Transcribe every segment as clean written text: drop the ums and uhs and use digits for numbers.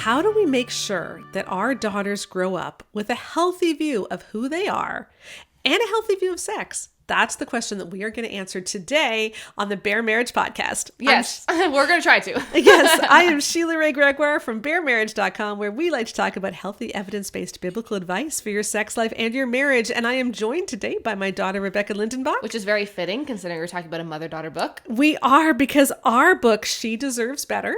how do we make sure that our daughters grow up with a healthy view of who they are and a healthy view of sex? That's the question that we are going to answer today on the Bare Marriage Podcast. Yes, we're going to try to. Yes, I am Sheila Ray Gregoire from BareMarriage.com, where we like to talk about healthy, evidence-based biblical advice for your sex life and your marriage. And I am joined today by my daughter, Rebecca Lindenbach. Which is very fitting, considering we're talking about a mother-daughter book. We are, because our book, She Deserves Better,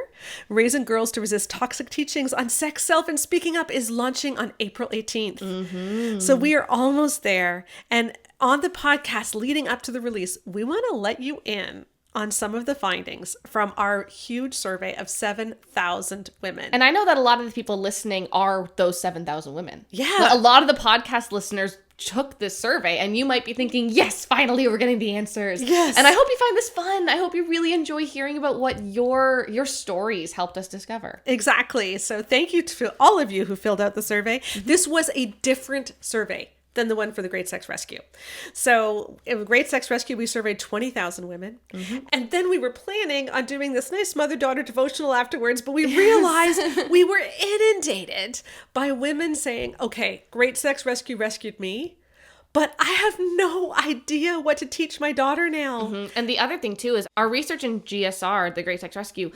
Raising Girls to Resist Toxic Teachings on Sex, Self, and Speaking Up, is launching on April 18th. Mm-hmm. So we are almost there. And on the podcast leading up to the release, we want to let you in on some of the findings from our huge survey of 7,000 women. And I know that a lot of the people listening are those 7,000 women. Yeah. A lot of the podcast listeners took this survey, and you might be thinking, yes, finally we're getting the answers. Yes. And I hope you find this fun. I hope you really enjoy hearing about what your stories helped us discover. Exactly. So thank you to all of you who filled out the survey. Mm-hmm. This was a different survey than the one for the Great Sex Rescue. So in Great Sex Rescue, we surveyed 20,000 women. Mm-hmm. And then we were planning on doing this nice mother-daughter devotional afterwards, but we realized we were inundated by women saying, okay, Great Sex Rescue rescued me, but I have no idea what to teach my daughter now. Mm-hmm. And the other thing too is our research in GSR, the Great Sex Rescue,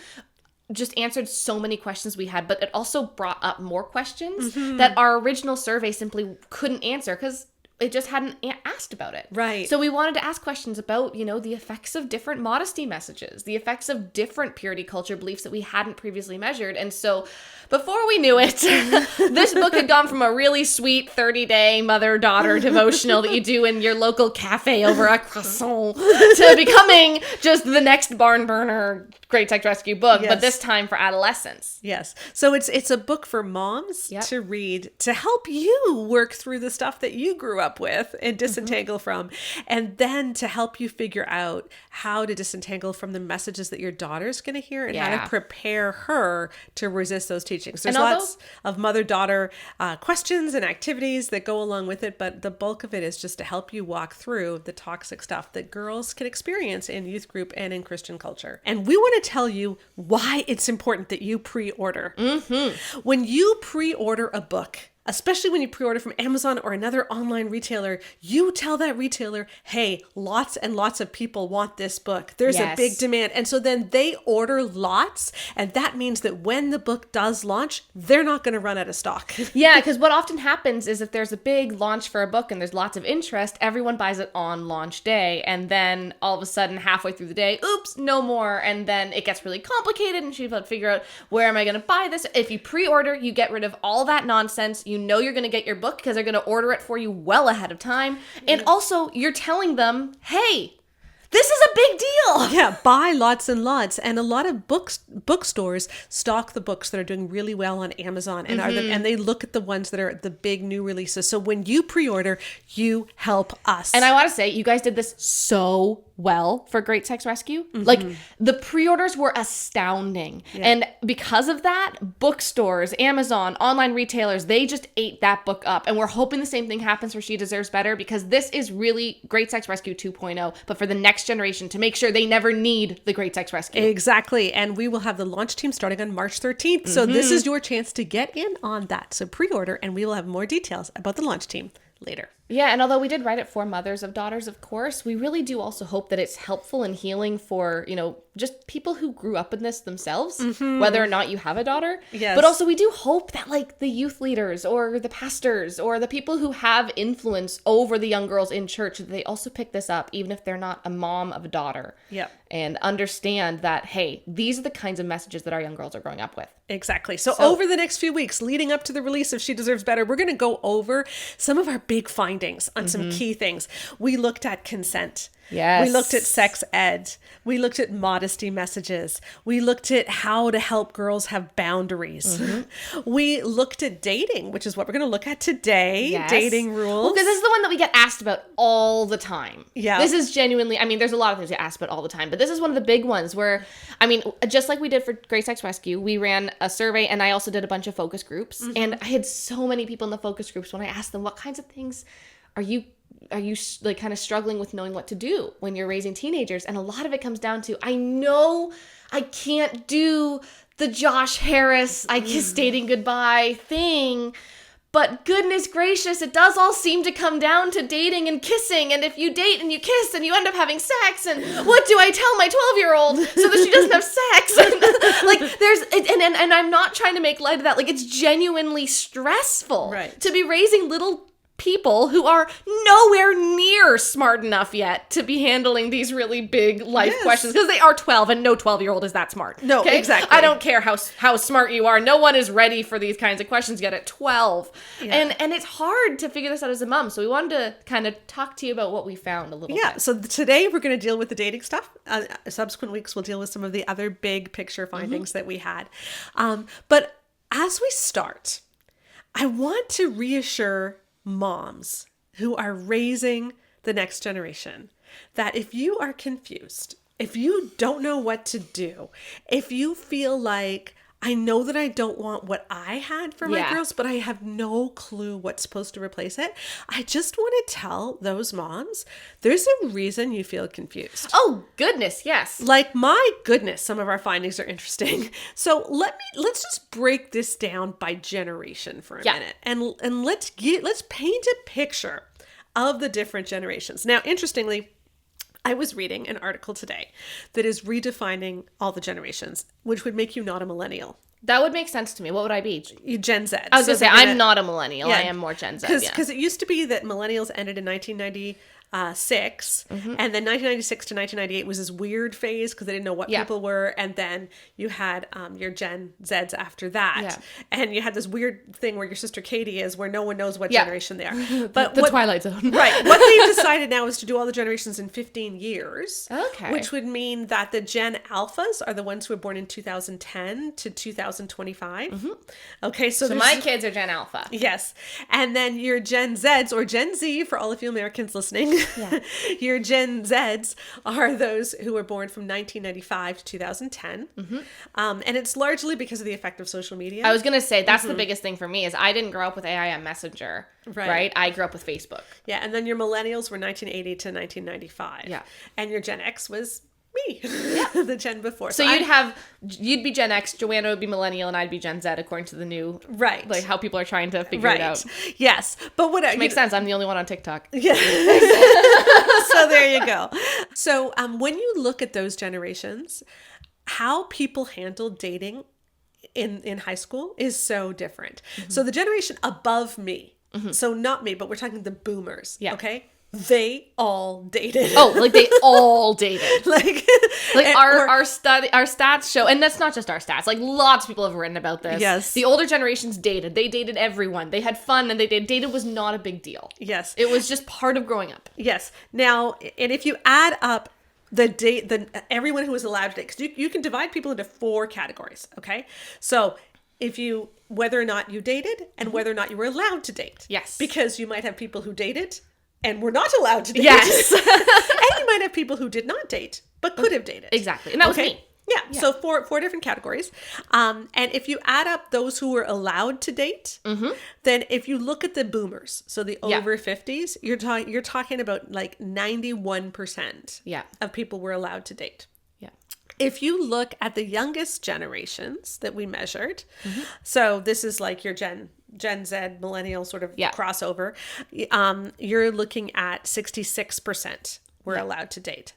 just answered so many questions we had, but it also brought up more questions that our original survey simply couldn't answer because it just hadn't asked about it. Right. So we wanted to ask questions about, the effects of different modesty messages, the effects of different purity culture beliefs that we hadn't previously measured. And so before we knew it, this book had gone from a really sweet 30-day mother-daughter devotional that you do in your local cafe over a croissant to becoming just the next barn burner Great Sex Rescue book, yes, but this time for adolescents. Yes. So it's a book for moms to read to help you work through the stuff that you grew up with and disentangle from, and then to help you figure out how to disentangle from the messages that your daughter's going to hear and how to prepare her to resist those teachings. There's lots of mother-daughter questions and activities that go along with it, but the bulk of it is just to help you walk through the toxic stuff that girls can experience in youth group and in Christian culture. And we want to tell you why it's important that you pre-order. Mm-hmm. When you pre-order a book, especially when you pre-order from Amazon or another online retailer, you tell that retailer, hey, lots and lots of people want this book. There's a big demand. And so then they order lots. And that means that when the book does launch, they're not going to run out of stock. Yeah, because what often happens is if there's a big launch for a book and there's lots of interest, everyone buys it on launch day. And then all of a sudden, halfway through the day, oops, no more. And then it gets really complicated and she's able to figure out, where am I going to buy this? If you pre-order, you get rid of all that nonsense. You know you're going to get your book because they're going to order it for you well ahead of time. And also, you're telling them, hey, this is a big deal. Yeah, buy lots and lots. And a lot of bookstores stock the books that are doing really well on Amazon and and they look at the ones that are the big new releases. So when you pre-order, you help us. And I want to say, you guys did this so well for Great Sex Rescue. Mm-hmm. Like, the pre-orders were astounding. Yeah. And because of that, bookstores, Amazon, online retailers, they just ate that book up. And we're hoping the same thing happens for She Deserves Better, because this is really Great Sex Rescue 2.0, but for the next generation, to make sure they never need the Great Sex Rescue. Exactly. And we will have the launch team starting on March 13th. So this is your chance to get in on that. So pre-order, and we will have more details about the launch team later. Yeah, and although we did write it for mothers of daughters, of course, we really do also hope that it's helpful and healing for, just people who grew up in this themselves, whether or not you have a daughter. Yes. But also we do hope that, like, the youth leaders or the pastors or the people who have influence over the young girls in church, they also pick this up, even if they're not a mom of a daughter. Yeah. And understand that, hey, these are the kinds of messages that our young girls are growing up with. Exactly. So over the next few weeks leading up to the release of She Deserves Better, we're going to go over some of our big findings on some key things. We looked at consent. Yes. We looked at sex ed. We looked at modesty messages. We looked at how to help girls have boundaries. We looked at dating, which is what we're going to look at today. Yes. Dating rules. Well, because this is the one that we get asked about all the time. Yeah. This is genuinely, there's a lot of things we get asked about all the time, but this is one of the big ones where, just like we did for Great Sex Rescue, we ran a survey and I also did a bunch of focus groups. And I had so many people in the focus groups when I asked them, what kinds of things are you like kind of struggling with knowing what to do when you're raising teenagers? And a lot of it comes down to, I know I can't do the Josh Harris, I kiss dating goodbye thing. But goodness gracious, it does all seem to come down to dating and kissing. And if you date and you kiss and you end up having sex, and what do I tell my 12-year-old so that she doesn't have sex? Like, there's, and I'm not trying to make light of that. Like, it's genuinely stressful to be raising little people who are nowhere near smart enough yet to be handling these really big life questions, because they are 12 and no 12-year-old is that smart. No, exactly. I don't care how smart you are. No one is ready for these kinds of questions yet at 12. Yeah. And it's hard to figure this out as a mom. So we wanted to kind of talk to you about what we found a little bit. Yeah, so today we're going to deal with the dating stuff. Subsequent weeks we'll deal with some of the other big picture findings that we had. But as we start, I want to reassure moms who are raising the next generation that if you are confused, if you don't know what to do, if you feel like, I know that I don't want what I had for my girls, but I have no clue what's supposed to replace it, I just want to tell those moms there's a reason you feel confused. Oh, goodness, yes. Like, my goodness, some of our findings are interesting. So let's just break this down by generation for a minute, and let's paint a picture of the different generations. Now, interestingly, I was reading an article today that is redefining all the generations, which would make you not a millennial. That would make sense to me. What would I be? Gen Z. I was going to say, I'm not a millennial. I am more Gen Z. Because it used to be that millennials ended in 1996, and then 1996 to 1998 was this weird phase because they didn't know what people were, and then you had your Gen Zs after that, and you had this weird thing where your sister Katie is, where no one knows what generation they are. But the Twilight Zone. Right. What they've decided now is to do all the generations in 15 years. Okay. Which would mean that the Gen Alphas are the ones who were born in 2010 to 2025. Okay, so my kids are Gen Alpha. Yes. And then your Gen Zs, or Gen Z for all of you Americans listening, your Gen Zs are those who were born from 1995 to 2010. And it's largely because of the effect of social media. I was going to say, that's the biggest thing for me, is I didn't grow up with AIM Messenger, right? I grew up with Facebook. Yeah, and then your millennials were 1980 to 1995. Yeah. And your Gen X was me, the gen before. So you'd be Gen X, Joanna would be millennial, and I'd be Gen Z, according to the new, like, how people are trying to figure it out. Yes, but what makes sense. I'm the only one on TikTok. Yeah. So there you go. So when you look at those generations, how people handle dating in high school is so different. So the generation above me, so not me, but we're talking the boomers. Yeah. Okay. They all dated. Oh, like they all dated. like our stats show, and that's not just our stats. Like, lots of people have written about this. Yes. The older generations dated. They dated everyone. They had fun, and they dated. Dated was not a big deal. Yes. It was just part of growing up. Yes. Now, and if you add up everyone who was allowed to date, because you can divide people into 4 categories. Okay. So whether or not you dated, and whether or not you were allowed to date. Yes. Because you might have people who dated and were not allowed to date. Yes. And you might have people who did not date, but could have dated. Exactly. And that was me. Yeah. So four different categories. And if you add up those who were allowed to date, then if you look at the boomers, so the over 50s, you're talking about like 91% of people were allowed to date. Yeah. If you look at the youngest generations that we measured, so this is like your Gen Z, millennial sort of crossover, you're looking at 66% were allowed to date.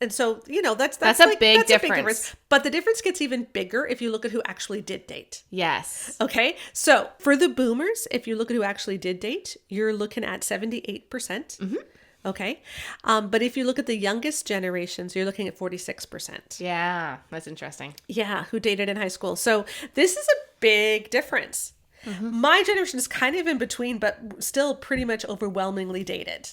And so, that's a big difference. But the difference gets even bigger if you look at who actually did date. Yes. Okay. So for the boomers, if you look at who actually did date, you're looking at 78%. Okay. But if you look at the youngest generations, you're looking at 46%. Yeah. That's interesting. Yeah. Who dated in high school. So this is a big difference. My generation is kind of in between, but still pretty much overwhelmingly dated.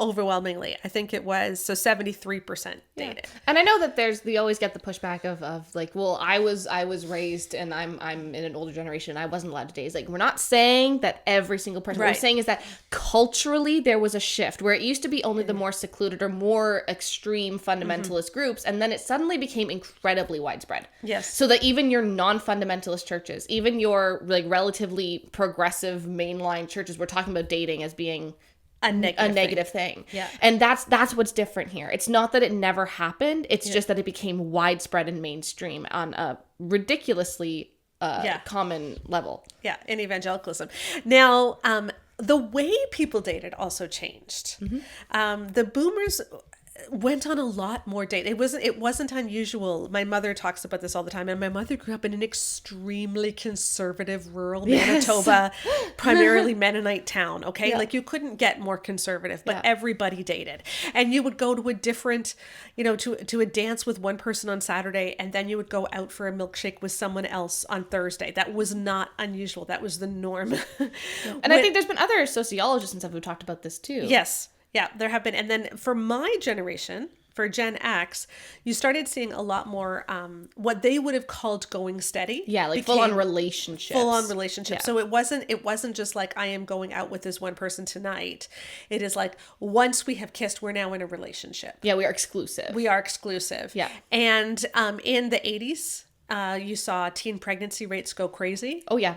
Overwhelmingly. I think it was 73% dated. And I know that we always get the pushback of like, well, I was raised and I'm in an older generation. I wasn't allowed to date. It's like, we're not saying that every single person. What we're saying is that culturally there was a shift where it used to be only the more secluded or more extreme fundamentalist groups, and then it suddenly became incredibly widespread. Yes. So that even your non-fundamentalist churches, even your like relatively progressive mainline churches, we're talking about dating as being a negative thing. Yeah. And that's what's different here. It's not that it never happened. It's just that it became widespread and mainstream on a ridiculously common level. Yeah, in evangelicalism. Now, the way people dated also changed. The boomers went on a lot more date. It wasn't unusual. My mother talks about this all the time, and my mother grew up in an extremely conservative rural Manitoba, primarily Mennonite town. Okay, like you couldn't get more conservative, but everybody dated, and you would go to a different, to a dance with one person on Saturday, and then you would go out for a milkshake with someone else on Thursday. That was not unusual. That was the norm. And I think there's been other sociologists and stuff who talked about this too. Yes. Yeah, there have been. And then for my generation, for Gen X, you started seeing a lot more what they would have called going steady. Yeah, like full-on relationships. Full-on relationships. Yeah. So it wasn't just like, I am going out with this one person tonight. It is like, once we have kissed, we're now in a relationship. Yeah, we are exclusive. Yeah. And in the 80s, you saw teen pregnancy rates go crazy. Oh, yeah.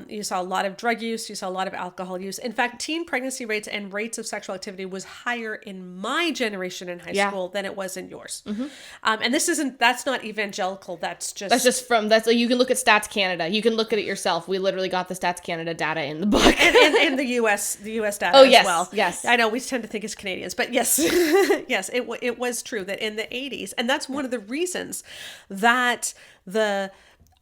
You saw a lot of drug use. You saw a lot of alcohol use. In fact, teen pregnancy rates and rates of sexual activity was higher in my generation in high school than it was in yours. And that's not evangelical. That's you can look at Stats Canada. You can look at it yourself. We literally got the Stats Canada data in the book. and the US data as well. Yes. I know we tend to think it's Canadians, but yes, yes, it was true that in the 80s, and that's one of the reasons that the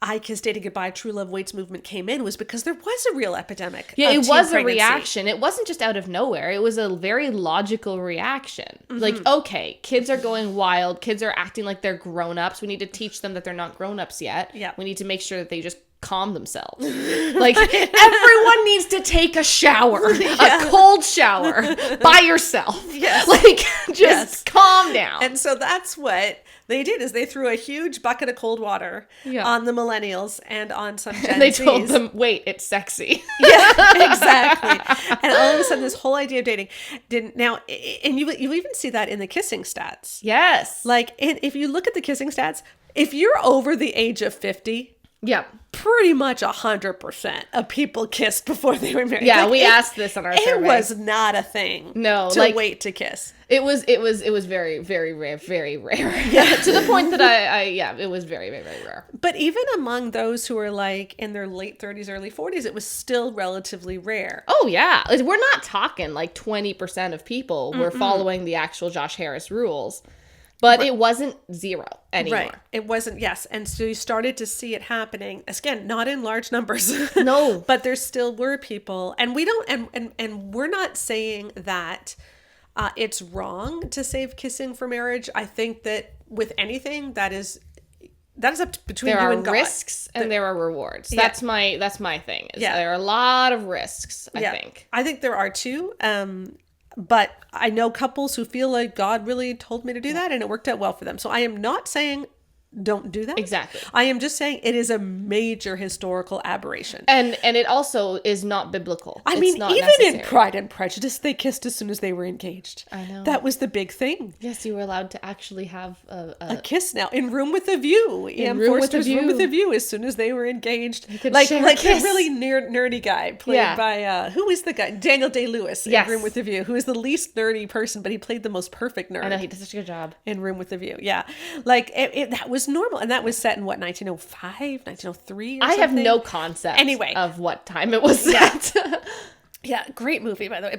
I Kiss Dating Goodbye, True Love Waits movement came in, was because there was a real epidemic. Yeah, it was a reaction. It wasn't just out of nowhere. It was a very logical reaction. Like, okay, kids are going wild. Kids are acting like they're grown-ups. We need to teach them that they're not grown-ups yet. Yeah. We need to make sure that they just calm themselves. Like, everyone needs to take a shower, a cold shower by yourself. Yes. Like, just calm down. And so that's what they did, is they threw a huge bucket of cold water on the millennials and on some Gen Zs. And they told them, wait, it's sexy. Yeah, exactly. And all of a sudden, this whole idea of dating didn't now, and you even see that in the kissing stats. Yes. Like, if you look at the kissing stats, if you're over the age of 50, yeah, pretty much 100% of people kissed before they were married. Yeah, we asked this on our survey. It was not a thing. No, to wait to kiss. It was very, very rare, very rare. Yeah, to the point that it was very, very, very rare. But even among those who were like in their late 30s, early 40s, it was still relatively rare. Oh yeah, we're not talking like 20% of people were following the actual Josh Harris rules. But it wasn't zero anymore. Right. It wasn't, yes. And so you started to see it happening, again, not in large numbers. No. But there still were people. And we don't, and we're not saying that it's wrong to save kissing for marriage. I think that with anything, that is up to, between you and God. There are risks and there are rewards. Yeah. That's my thing. There are a lot of risks, I think. I think there are too. But I know couples who feel like God really told me to do that and it worked out well for them. So I am not saying don't do that. Exactly. I am just saying it is a major historical aberration. And it also is not biblical. I mean, even necessary. In Pride and Prejudice, they kissed as soon as they were engaged. I know. That was the big thing. Yes, you were allowed to actually have a kiss now in Room with a View. Room with a View as soon as they were engaged. Like the really nerdy guy played by who is the guy? Daniel Day-Lewis in Room with a View, who is the least nerdy person, but he played the most perfect nerd. I know, he did such a good job in Room with a View. Yeah, like that was normal, and that was set in what, 1905, 1903 or I something? have no concept of what time it was set. Yeah, great movie, by the way.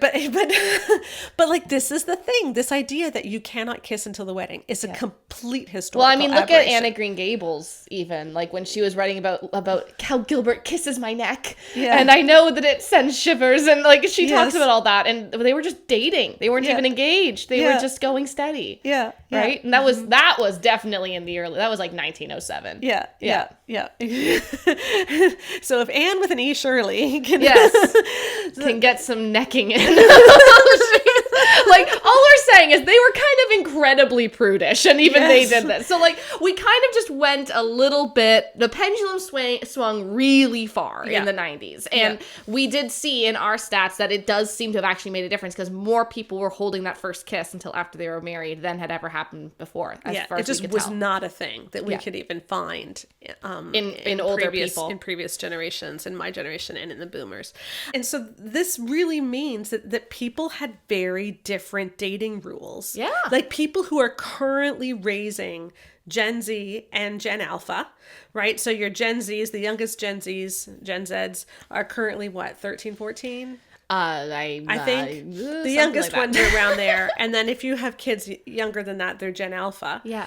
But like, this is the thing. This idea that you cannot kiss until the wedding is a complete historical look at Anna Green Gables, even. Like, when she was writing about how Gilbert kisses my neck. Yeah. And I know that it sends shivers. And, like, she talks about all that. And they were just dating. They weren't even engaged. They were just going steady. Yeah. Right? And that was definitely in the early... That was, like, 1907. Yeah. So if Anne with an E. Shirley can... can get some necking in. Like, all we're saying is they were kind of incredibly prudish, and even they did this. So, like, we kind of just went a little bit, the pendulum swung really far in the 90s. And we did see in our stats that it does seem to have actually made a difference, because more people were holding that first kiss until after they were married than had ever happened before. It just was not a thing that we could even find in older people. In previous generations, in my generation and in the boomers. And so this really means that people had very different dating rules. Yeah. Like people who are currently raising Gen Z and Gen Alpha, right? So your Gen Zs, the youngest Gen Zs, Gen Zs are currently what, 13, 14? I think the youngest ones are around there. And then if you have kids younger than that, they're Gen Alpha. Yeah.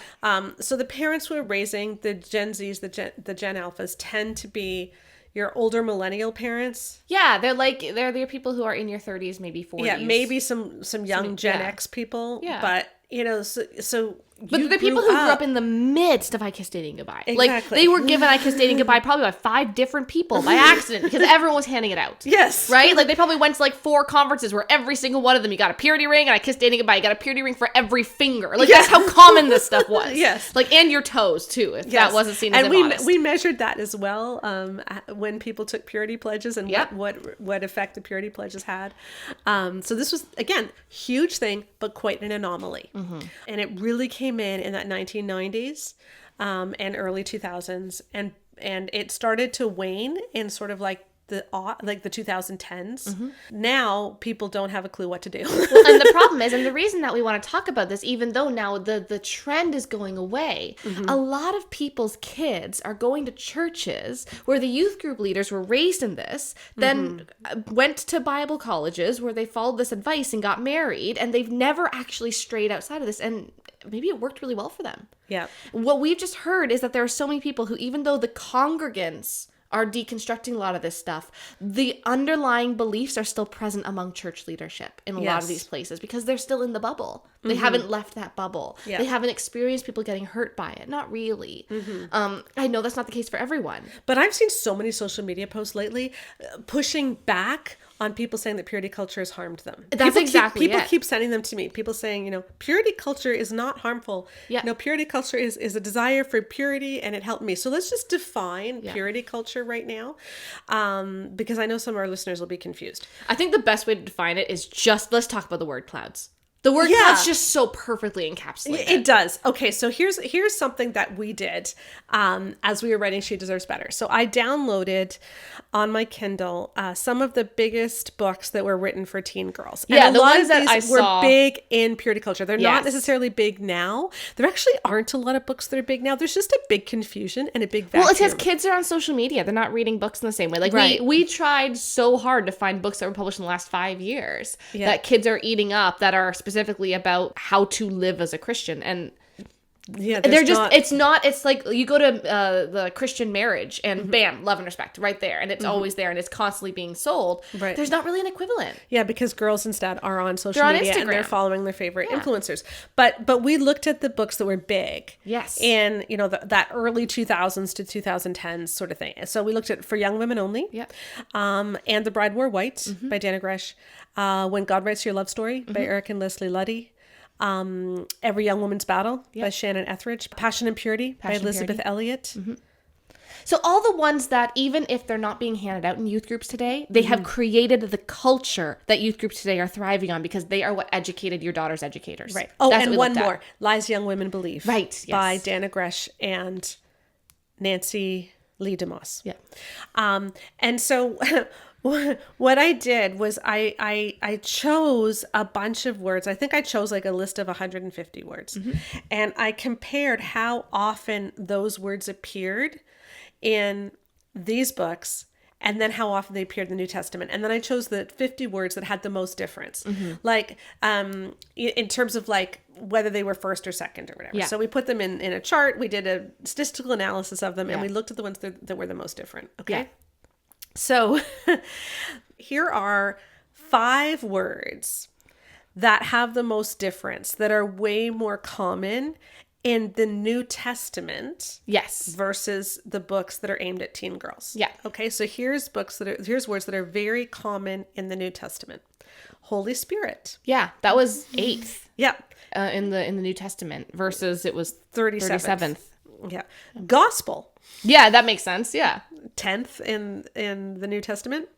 So the parents who are raising the Gen Zs, the Gen Alphas tend to be your older millennial parents. Yeah, they're people who are in your 30s, maybe 40s. Yeah, maybe some young Gen X people. Yeah. But, you know, so but the people who grew up in the midst of I Kissed Dating Goodbye. Exactly. Like, they were given I Kissed Dating Goodbye probably by 5 different people by accident because everyone was handing it out. Yes. Right? Like, they probably went to, like, 4 conferences where every single one of them, you got a purity ring and I Kissed Dating Goodbye. You got a purity ring for every finger. Like, that's how common this stuff was. Yes. Like, and your toes, too, if that wasn't seen as immodest. And we measured that as well when people took purity pledges and what effect the purity pledges had. So this was, again, huge thing, but quite an anomaly. Mm-hmm. And it really came in that 1990s and early 2000s, and it started to wane in sort of like the 2010s. Mm-hmm. Now people don't have a clue what to do. Well, and the problem is, and the reason that we want to talk about this, even though now the trend is going away, mm-hmm. a lot of people's kids are going to churches where the youth group leaders were raised in this, then went to Bible colleges where they followed this advice and got married, and they've never actually strayed outside of this, and maybe it worked really well for them. Yeah. What we've just heard is that there are so many people who, even though the congregants are deconstructing a lot of this stuff, the underlying beliefs are still present among church leadership in a lot of these places because they're still in the bubble. They haven't left that bubble. Yeah. They haven't experienced people getting hurt by it. Not really. Mm-hmm. I know that's not the case for everyone. But I've seen so many social media posts lately pushing back on people saying that purity culture has harmed them. People keep sending them to me. People saying, purity culture is not harmful. Yeah. Purity culture is a desire for purity, and it helped me. So let's just define purity culture right now, because I know some of our listeners will be confused. I think the best way to define it is let's talk about the word clouds. The word clouds just so perfectly encapsulated. It does. Okay, so here's something that we did as we were writing She Deserves Better. So I downloaded on my Kindle some of the biggest books that were written for teen girls. And the ones that I saw were big in purity culture. They're not necessarily big now. There actually aren't a lot of books that are big now. There's just a big confusion and a big vacuum. Well, it's because kids are on social media. They're not reading books in the same way. Like we tried so hard to find books that were published in the last 5 years that kids are eating up that are specifically about how to live as a Christian. And they're just it's like you go to the Christian marriage and bam, love and respect right there, and it's always there, and it's constantly being sold. Right. There's not really an equivalent. Yeah, because girls instead are on social media and they're following their favorite influencers. But we looked at the books that were big. Yes. In that early 2000s to 2010s sort of thing. So we looked at For Young Women Only. Yep. And The Bride Wore White by Dana Gresh. When God Writes Your Love Story by Eric and Leslie Luddy. Every Young Woman's Battle by Shannon Etheridge. Passion and Purity by Elizabeth Elliot. Mm-hmm. So all the ones that, even if they're not being handed out in youth groups today, they have created the culture that youth groups today are thriving on because they are what educated your daughter's educators. Right. Oh, and one more. Lies Young Women Believe. Right. Yes. By Dana Gresh and Nancy Lee DeMoss. Yeah. And so what I did was I chose a bunch of words. I think I chose like a list of 150 words. Mm-hmm. And I compared how often those words appeared in these books and then how often they appeared in the New Testament. And then I chose the 50 words that had the most difference. Mm-hmm. Like in terms of like whether they were first or second or whatever. Yeah. So we put them in a chart. We did a statistical analysis of them and we looked at the ones that were the most different. Okay. Yeah. So here are 5 words that have the most difference, that are way more common in the New Testament. Yes. Versus the books that are aimed at teen girls. Yeah. Okay, so here's words that are very common in the New Testament. Holy Spirit. Yeah, that was 8th. Yeah. In the New Testament versus it was 37th. Yeah. Gospel. Yeah, that makes sense. Yeah. 10th in the New Testament,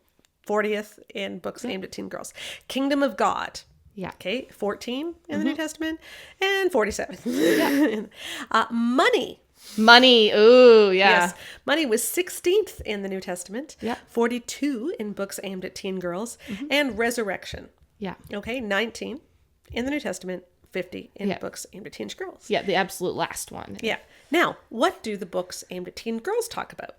40th in books aimed at teen girls. Kingdom of God. Yeah. Okay. 14 in the New Testament and 47th. Yeah. Money. Money. Ooh, yeah. Yes. Money was 16th in the New Testament. Yeah. 42 in books aimed at teen girls and resurrection. Yeah. Okay. 19 in the New Testament. 50 in books aimed at teenage girls. Yeah, the absolute last one. Yeah. Now, what do the books aimed at teen girls talk about?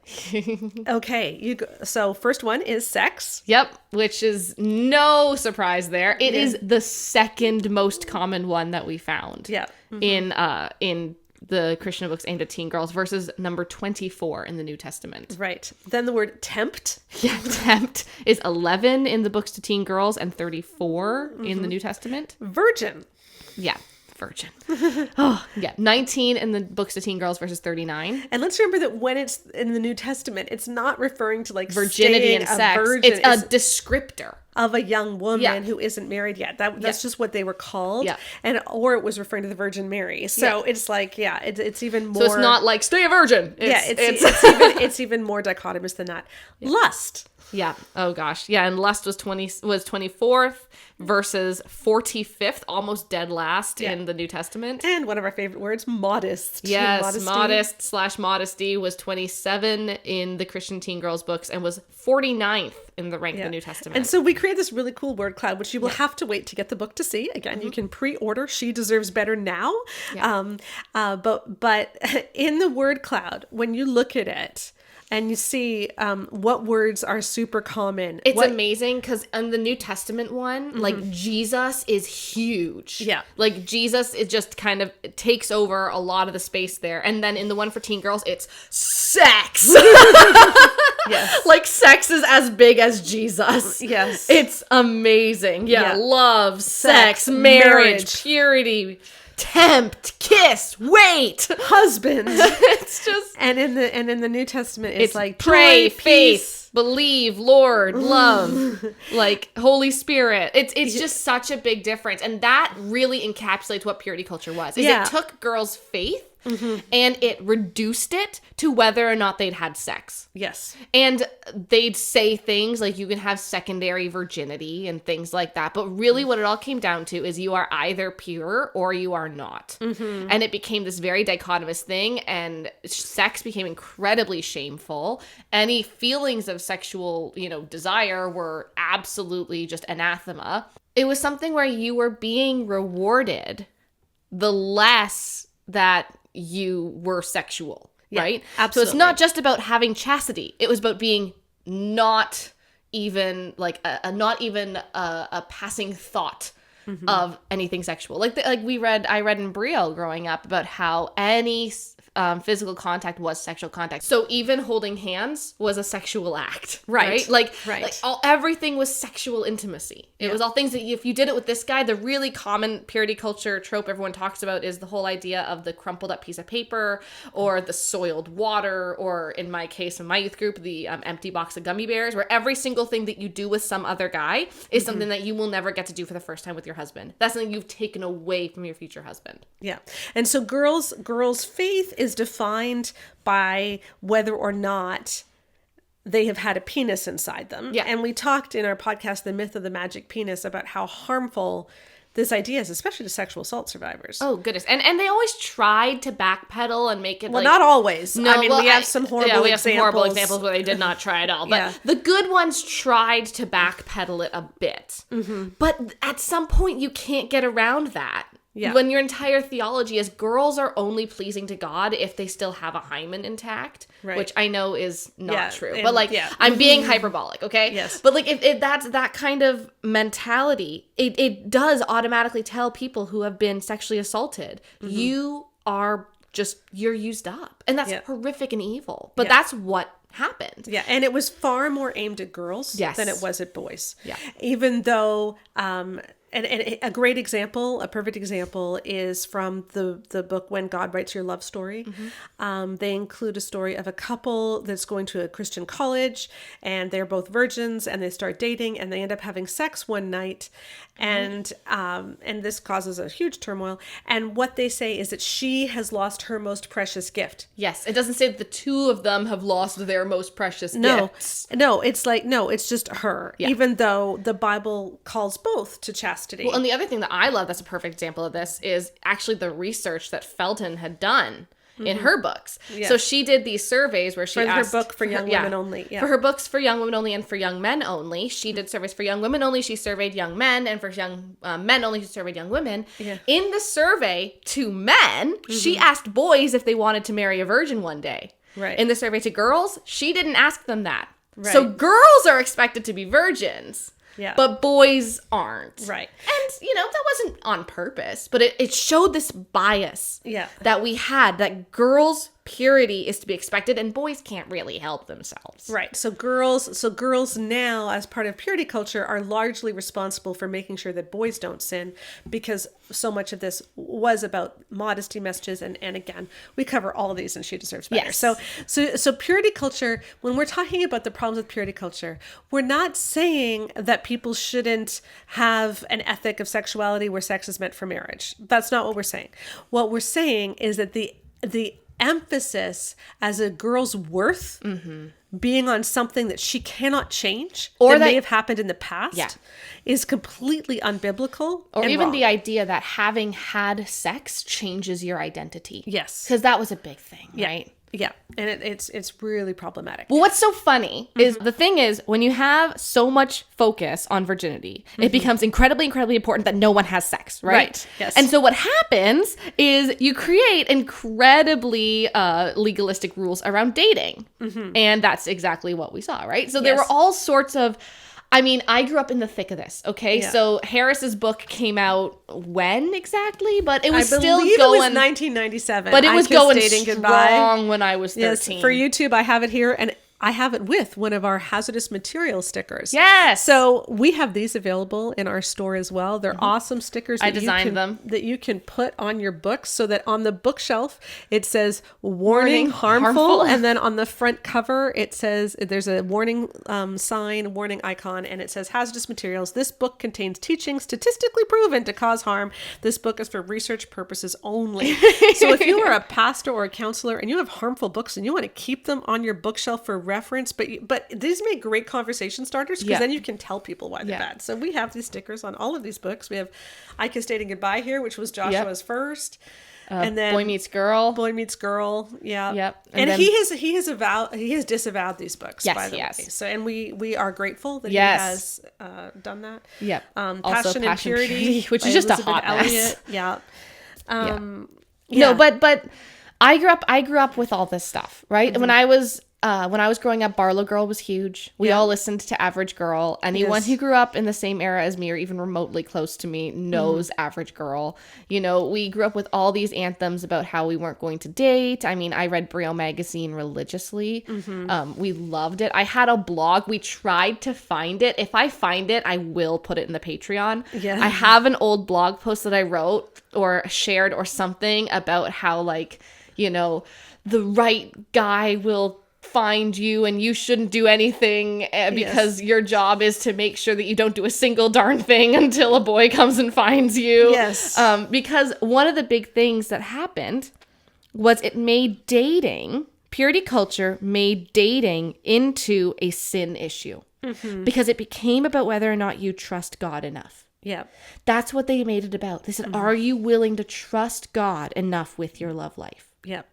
Okay, so first one is sex. Yep, which is no surprise there. It is the second most common one that we found. Yeah. In the Christian books aimed at teen girls versus number 24 in the New Testament. Right. Then the word tempt. Yeah, tempt is 11 in the books to teen girls and 34 in the New Testament. Virgin. Yeah, virgin. Oh, yeah. 19 in the books to teen girls versus 39. And let's remember that when it's in the New Testament, it's not referring to like virginity and sex. Virgin. It's a descriptor of a young woman who isn't married yet. That's just what they were called. Yeah. Or it was referring to the Virgin Mary. So it's like, it's even more. So it's not like stay a virgin. It's even more dichotomous than that. Yeah. Lust. Yeah. Oh gosh. Yeah. And lust was 24th versus 45th, almost dead last in the New Testament. And one of our favorite words, modest. Yes. Modest/modesty was 27 in the Christian teen girls books and was 49th in the rank of the New Testament. And so we created this really cool word cloud, which you will have to wait to get the book to see. Again, you can pre-order She Deserves Better now. Yeah. But in the word cloud, when you look at it, and you see what words are super common. It's amazing because in the New Testament one, like Jesus is huge. Yeah. Like Jesus, it just kind of takes over a lot of the space there. And then in the one for teen girls, it's sex. Yes. Like sex is as big as Jesus. Yes. It's amazing. Yeah. Love, sex, marriage, purity. Tempt, kiss, wait, husband. It's just and in the New Testament, it's like pray, joy, faith, believe, Lord, love, like Holy Spirit. It's just such a big difference, and that really encapsulates what purity culture was. It took girls' faith. And it reduced it to whether or not they'd had sex. Yes. And they'd say things like you can have secondary virginity and things like that. But really what it all came down to is you are either pure or you are not. And it became this very dichotomous thing. And sex became incredibly shameful. Any feelings of sexual, desire were absolutely just anathema. It was something where you were being rewarded the less that you were sexual, right? Absolutely. So it's not just about having chastity. It was about being not even like a passing thought of anything sexual. I read in Brio growing up about how any physical contact was sexual contact. So even holding hands was a sexual act, right? Like everything was sexual intimacy. It was all things that if you did it with this guy, the really common purity culture trope everyone talks about is the whole idea of the crumpled up piece of paper or the soiled water, or in my case, in my youth group, the empty box of gummy bears, where every single thing that you do with some other guy is something that you will never get to do for the first time with your husband. That's something you've taken away from your future husband. Yeah. And so girls' faith is defined by whether or not they have had a penis inside them. Yeah. And we talked in our podcast, The Myth of the Magic Penis, about how harmful this idea is, especially to sexual assault survivors. Oh, goodness. And they always tried to backpedal and make it not always. No, we have some horrible examples. Some horrible examples where they did not try at all. But the good ones tried to backpedal it a bit. But at some point, you can't get around that. Yeah. When your entire theology is girls are only pleasing to God if they still have a hymen intact, which I know is not true. But I'm being hyperbolic, okay? Yes. But if that's that kind of mentality, it does automatically tell people who have been sexually assaulted, you're used up. And that's horrific and evil. But that's what happened. Yeah, and it was far more aimed at girls than it was at boys. Yeah. Even though and a great example, a perfect example, is from the book When God Writes Your Love Story. They include a story of a couple that's going to a Christian college, and they're both virgins, and they start dating, and they end up having sex one night, and this causes a huge turmoil. And what they say is that she has lost her most precious gift. Yes, it doesn't say that the two of them have lost their most precious gifts. No, it's just her. Yeah. Even though the Bible calls both to chastity. Well, and the other thing that I love that's a perfect example of this is actually the research that Felton had done in her books. Yeah. So she did these surveys where she For asked... her book for young women only. Yeah. For her books for young women only and for young men only. She did surveys for young women only. She surveyed young men. And for young men only, she surveyed young women. Yeah. In the survey to men, she asked boys if they wanted to marry a virgin one day. Right. In the survey to girls, she didn't ask them that. Right. So girls are expected to be virgins. Yeah. But boys aren't. Right. And, that wasn't on purpose, but it showed this bias that we had, that girls' purity is to be expected and boys can't really help themselves. Right. So girls now, as part of purity culture, are largely responsible for making sure that boys don't sin, because so much of this was about modesty messages. And again, we cover all of these in She Deserves Better. Yes. So purity culture, when we're talking about the problems with purity culture, we're not saying that people shouldn't have an ethic of sexuality where sex is meant for marriage. That's not what we're saying. What we're saying is that the emphasis as a girl's worth being on something that she cannot change or that may have happened in the past is completely unbiblical. Or and even wrong. the idea that having had sex changes your identity. Yes. Because that was a big thing, right? Yeah. And it's really problematic. Well, what's so funny is the thing is when you have so much focus on virginity, it becomes incredibly, incredibly important that no one has sex, right? Yes. And so what happens is you create incredibly legalistic rules around dating. And that's exactly what we saw, right? So there were all sorts of... I grew up in the thick of this, okay? Yeah. So Harris's book came out when exactly? But it was I still believe going... It was 1997. But it was going strong goodbye. when I was 13. Yes, for YouTube, I have it here, and I have it with one of our hazardous material stickers. Yes. So we have these available in our store as well. They're awesome stickers. I designed them. That you can put on your books so that on the bookshelf, it says warning harmful. And then on the front cover, it says there's a warning sign, warning icon, and it says hazardous materials. This book contains teachings statistically proven to cause harm. This book is for research purposes only. So if you are a pastor or a counselor and you have harmful books and you want to keep them on your bookshelf for reference, but these make great conversation starters because then you can tell people why they're bad. So we have these stickers on all of these books. We have I Kissed Dating Goodbye here, which was Joshua's first, and then Boy Meets Girl. Boy Meets Girl, Yep. And then, he has disavowed these books. Yes, by the way. So and we are grateful that he has done that. Yep. Also Passion and Purity, which is just Elizabeth a hot mess. Elliott. Yeah. No, but I grew up with all this stuff, right? When I was growing up, Barlow Girl was huge. We all listened to Average Girl. Anyone who grew up in the same era as me or even remotely close to me knows Average Girl. We grew up with all these anthems about how we weren't going to date. I read Brio magazine religiously. We loved it. I had a blog. We tried to find it. If I find it, I will put it in the Patreon. Yeah. I have an old blog post that I wrote or shared or something about how the right guy will find you and you shouldn't do anything because your job is to make sure that you don't do a single darn thing until a boy comes and finds you. Yes. Because one of the big things that happened was it made dating, purity culture made dating into a sin issue because it became about whether or not you trust God enough. Yeah. That's what they made it about. They said, are you willing to trust God enough with your love life? Yep.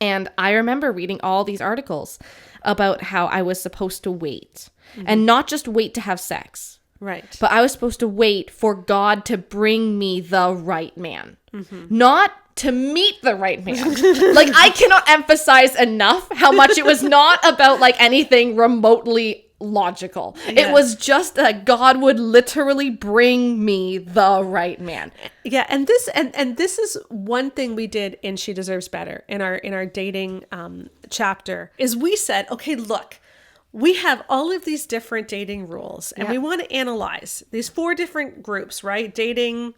And I remember reading all these articles about how I was supposed to wait and not just wait to have sex. Right. But I was supposed to wait for God to bring me the right man, not to meet the right man. I cannot emphasize enough how much it was not about anything remotely logical. It was just that God would literally bring me the right man. Yeah, and this is one thing we did in She Deserves Better in our dating chapter is we said, okay, look, we have all of these different dating rules and we want to analyze these 4 different groups, right? Dating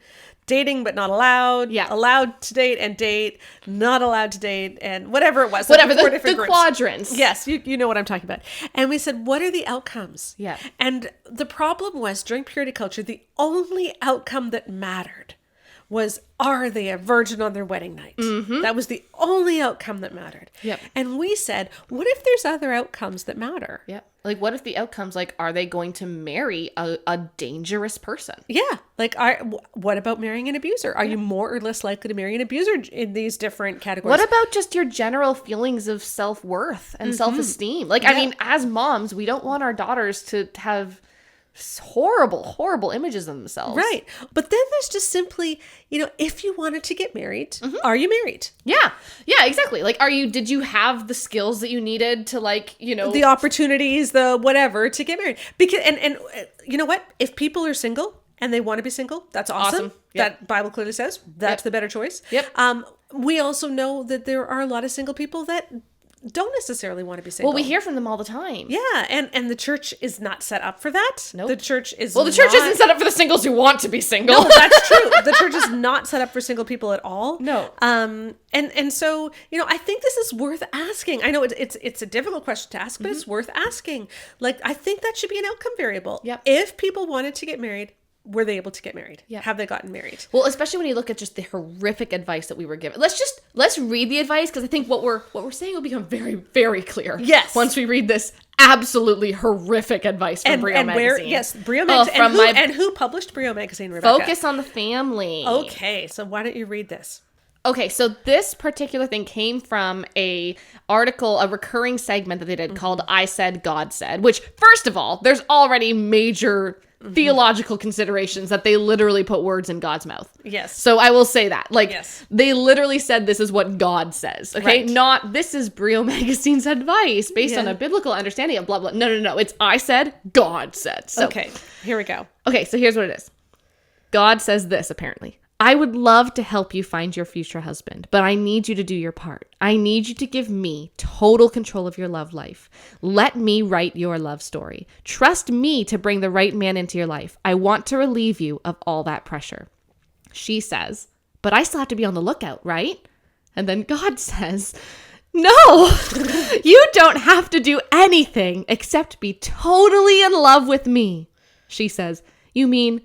but not allowed, allowed to date and date, not allowed to date, and whatever it was. Whatever, the the quadrants. Yes, you know what I'm talking about. And we said, what are the outcomes? Yeah. And the problem was, during purity culture, the only outcome that mattered was, are they a virgin on their wedding night? That was the only outcome that mattered. Yep. And we said, what if there's other outcomes that matter? Yeah. Like, what if the outcomes, like, are they going to marry a dangerous person? Yeah. Like, what about marrying an abuser? Are you more or less likely to marry an abuser in these different categories? What about just your general feelings of self-worth and self-esteem? Like, I mean, as moms, we don't want our daughters to have horrible images of themselves. Right. But then there's just simply, if you wanted to get married, are you married? Yeah. Yeah, exactly. Like, did you have the skills that you needed to, like, the opportunities, the whatever to get married? Because, and you know what? If people are single and they want to be single, that's awesome. Yep. That Bible clearly says that's the better choice. Yep. We also know that there are a lot of single people that don't necessarily want to be single. Well, we hear from them all the time. Yeah, and the church is not set up for that. Nope. The church is the church isn't set up for the singles who want to be single. No, that's true. The church is not set up for single people at all. No. And so, I think this is worth asking. I know it's a difficult question to ask, but it's worth asking. Like, I think that should be an outcome variable. Yep. If people wanted to get married, were they able to get married? Yeah. Have they gotten married? Well, especially when you look at just the horrific advice that we were given. Let's read the advice, because I think what we're saying will become very, very clear. Yes. Once we read this absolutely horrific advice from Brio Magazine. Brio Magazine. And who published Brio Magazine, Rebecca? Focus on the Family. Okay, so why don't you read this? Okay, so this particular thing came from a recurring segment that they did called I Said, God Said, which, first of all, there's already major theological considerations that they literally put words in God's mouth. Yes. So I will say that. Like, yes. They literally said this is what God says, okay? Right. Not this is Brio Magazine's advice based on a biblical understanding of blah, blah. No. It's I said, God said. So, okay, here we go. Okay, so here's what it is. God says this, apparently. I would love to help you find your future husband, but I need you to do your part. I need you to give me total control of your love life. Let me write your love story. Trust me to bring the right man into your life. I want to relieve you of all that pressure. She says, but I still have to be on the lookout, right? And then God says, no, you don't have to do anything except be totally in love with me. She says, you mean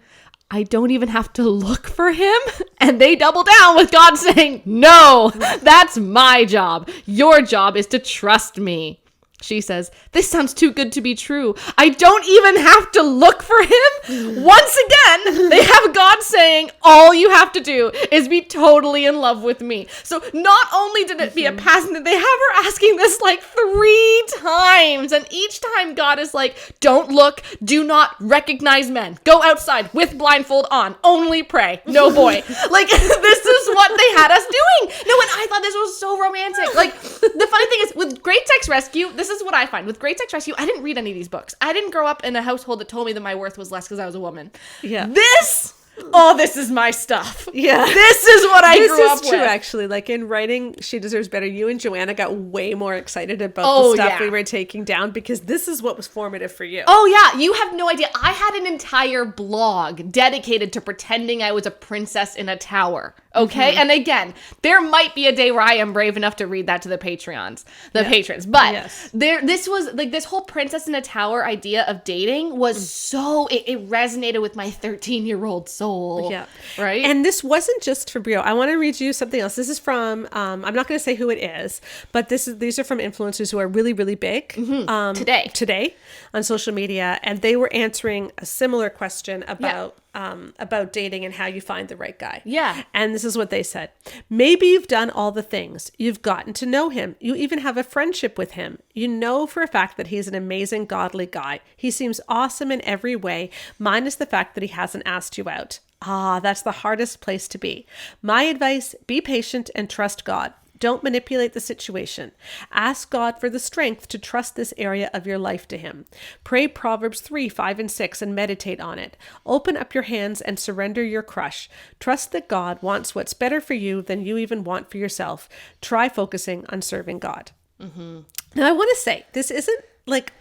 I don't even have to look for him? And they double down with God saying, no, that's my job. Your job is to trust me. She says, this sounds too good to be true. I don't even have to look for him. Once again, they have God saying, all you have to do is be totally in love with me. So not only did it be a passing, that they have her asking this like 3 times. And each time God is like, don't look, do not recognize men. Go outside with blindfold on. Only pray. No boy. Like, this is what they had us doing. No, and I thought this was so romantic. Like, the funny thing is, with Great Sex Rescue, this is what I find. With Great Sex Rescue, I didn't read any of these books. I didn't grow up in a household that told me that my worth was less because I was a woman. Yeah. This is my stuff. Yeah. This is what I grew up with. This is true, actually. Like, in writing She Deserves Better, you and Joanna got way more excited about the stuff we were taking down, because this is what was formative for you. Oh, yeah. You have no idea. I had an entire blog dedicated to pretending I was a princess in a tower. Okay? And again, there might be a day where I am brave enough to read that to the patrons. But this was, like, this whole princess in a tower idea of dating was so, it resonated with my 13-year-old soul. Yeah. Right? And this wasn't just for Brio. I want to read you something else. This is from, I'm not going to say who it is, but these are from influencers who are really, really big. Today on social media. And they were answering a similar question about dating and how you find the right guy. Yeah. And this is what they said. Maybe you've done all the things. You've gotten to know him. You even have a friendship with him. You know for a fact that he's an amazing, godly guy. He seems awesome in every way, minus the fact that he hasn't asked you out. That's the hardest place to be. My advice, be patient and trust God. Don't manipulate the situation. Ask God for the strength to trust this area of your life to him. Pray Proverbs 3, 5, and 6 and meditate on it. Open up your hands and surrender your crush. Trust that God wants what's better for you than you even want for yourself. Try focusing on serving God. Mm-hmm. Now, I want to say, this isn't like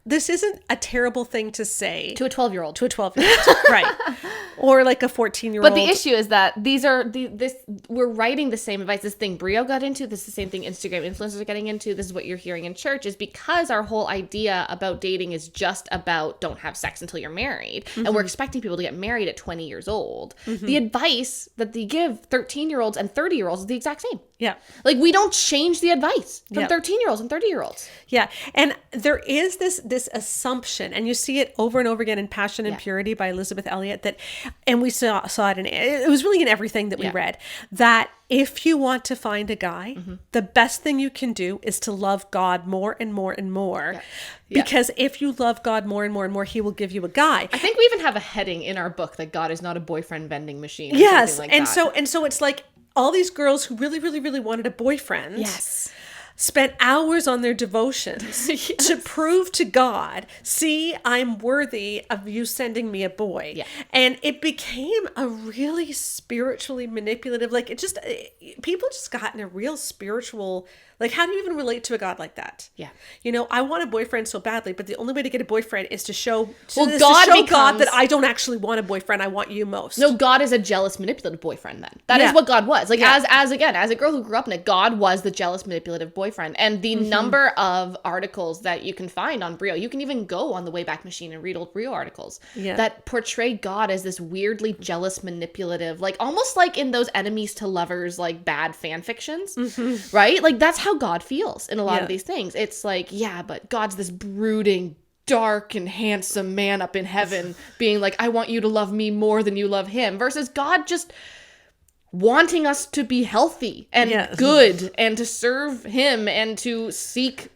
this isn't a terrible thing to say To a 12-year-old. to a 12-year-old, right? Or like a 14-year-old. But the issue is that we're writing the same advice. This thing Brio got into, this is the same thing Instagram influencers are getting into, this is what you're hearing in church, is because our whole idea about dating is just about don't have sex until you're married. And we're expecting people to get married at 20 years old. The advice that they give 13-year-olds and 30-year-olds is the exact same. Yeah. Like, we don't change the advice from Yeah. 13-year-olds and 30-year-olds. Yeah. And there is this assumption, and you see it over and over again in Passion and Purity by Elizabeth Elliot, that, and we saw it in, it was really in everything that we read, that if you want to find a guy, the best thing you can do is to love God more and more and more. Because if you love God more and more and more, he will give you a guy. I think we even have a heading in our book that God is not a boyfriend vending machine. Or Yes. something like that. And so it's like all these girls who really, really, really wanted a boyfriend. Yes. Spent hours on their devotions to prove to God, see, I'm worthy of you sending me a boy. Yeah. And it became a really spiritually manipulative, like people just got in a real spiritual, like, how do you even relate to a God like that? Yeah. You know, I want a boyfriend so badly, but the only way to get a boyfriend is to show, God God that I don't actually want a boyfriend. I want you most. No, God is a jealous, manipulative boyfriend then. That is what God was. Like, as a girl who grew up in it, God was the jealous, manipulative boyfriend. And the number of articles that you can find on Brio, you can even go on the Wayback Machine and read old Brio articles that portray God as this weirdly jealous, manipulative, like almost like in those enemies to lovers, like bad fan fictions, right? Like, that's how God feels in a lot of these things. It's like, but God's this brooding, dark and handsome man up in heaven being like, I want you to love me more than you love him, versus God just wanting us to be healthy and good and to serve him and to seek,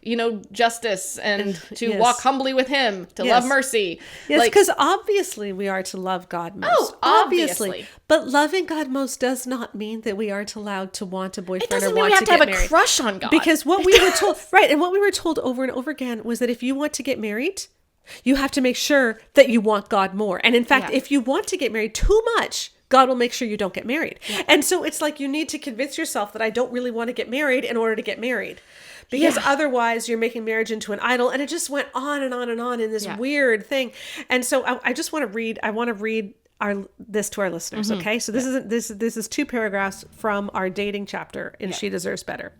justice and to walk humbly with him, to love mercy. Yes, because obviously we are to love God most. Oh, obviously. But loving God most does not mean that we aren't allowed to want a boyfriend It doesn't or mean want we have to to get have married. a crush on God. Because what we were told, right, and what we were told over and over again was that if you want to get married, you have to make sure that you want God more. And in fact, if you want to get married too much, God will make sure you don't get married. Yeah. And so it's like you need to convince yourself that I don't really want to get married in order to get married. Because otherwise you're making marriage into an idol. And it just went on and on and on in this weird thing. And so I just want to read, this to our listeners, okay? So this is 2 paragraphs from our dating chapter in She Deserves Better.